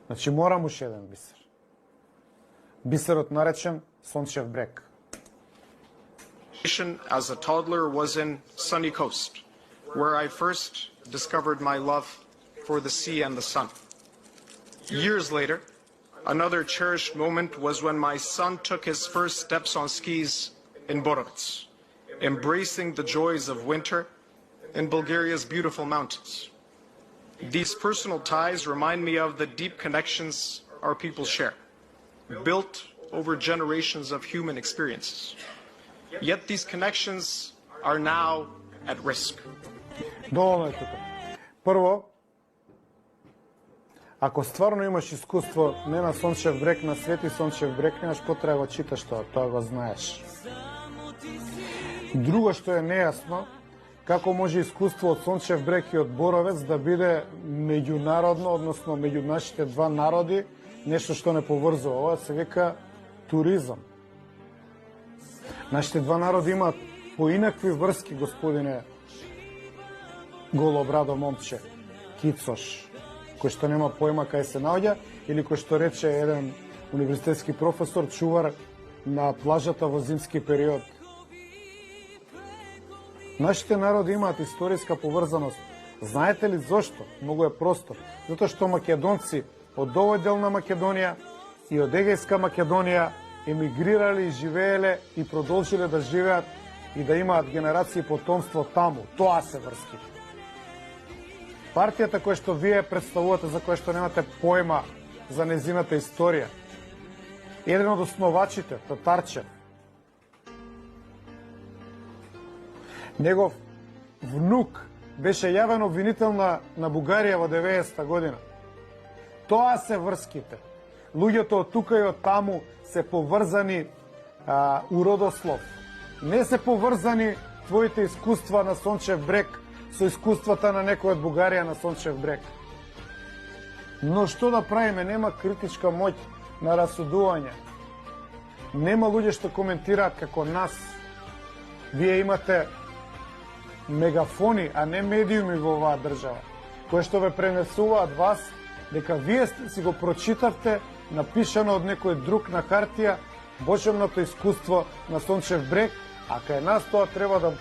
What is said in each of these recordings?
Значи морам уште еден бисер. Бисерот наречен Сончев брег. As a toddler was in Sunny Coast, where I first discovered my love for the sea and the sun. Years later, another cherished moment was when my son took his first steps on skis in Borovets, embracing the joys of winter in Bulgaria's beautiful mountains. These personal ties remind me of the deep connections our people share, built over generations of human experiences. Yet these connections are now at risk. Доволно е тука. Прво, ако стварно имаш искуство не на Сончев брег, на Свети Сончев брег, немаш потреба да читаш тоа го знаеш. Друго што е нејасно, како може искуство од Сончев брег и од Боровец да биде меѓународно, односно меѓу нашите два народи, нешто што не поврзува. Ова се вика туризам. Нашите два народи имаат поинакви врски, господине голобрадо момче, Кицош, кој што нема појма кај се наоѓа, или кој што рече еден универзитетски професор, чувар на плажата во зимски период. Нашите народи имаат историска поврзаност. Знаете ли зошто? Многу е просто. Затоа што македонци од овој дел на Македонија и од Егејска Македонија емигрирале и живееле и продолжиле да живеат и да имаат генерации потомство таму. Тоа се врските. Партијата која што вие представувате, за која што немате појма за незината историја, еден од основачите, Татарчев, негов внук беше јавен обвинител на Бугарија во 90-та година. Тоа се врските. Луѓето од тука и од таму се поврзани у родослов. Не се поврзани твоите искуства на Сончев брег со искуствата на некој од Бугарија на Сончев брег. Но што да правиме, нема критичка моќ на расудување. Нема луѓе што коментираат како нас. Вие имате мегафони, а не медиуми во оваа држава, кои што ве пренесуваат вас дека вие си го прочитавте напишано од некој друг на хартија божемното искуство на Сончев брег, а кај нас тоа треба да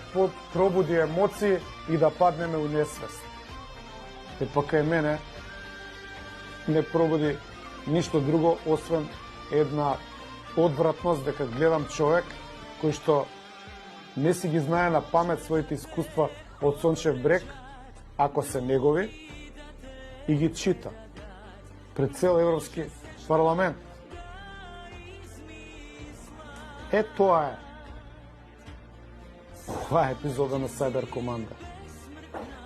пробуди емоции и да паднеме у несвест. И па кај мене не пробуди ништо друго, освен една одвратност дека гледам човек кој што не си ги знае на памет своите искуства од Сончев брег, ако се негови, и ги чита пред цел Европски парламент. Е, тоа е. Ова е епизода на Сайбер Команда,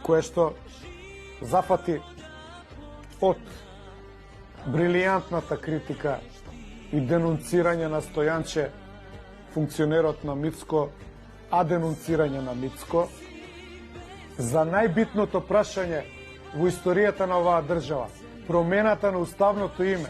која што зафати од брилијантната критика и денунцирање на Стојанче, функционерот на Мицко, а денунцирање на Мицко, за најбитното прашање во историјата на оваа држава, промената на уставното име,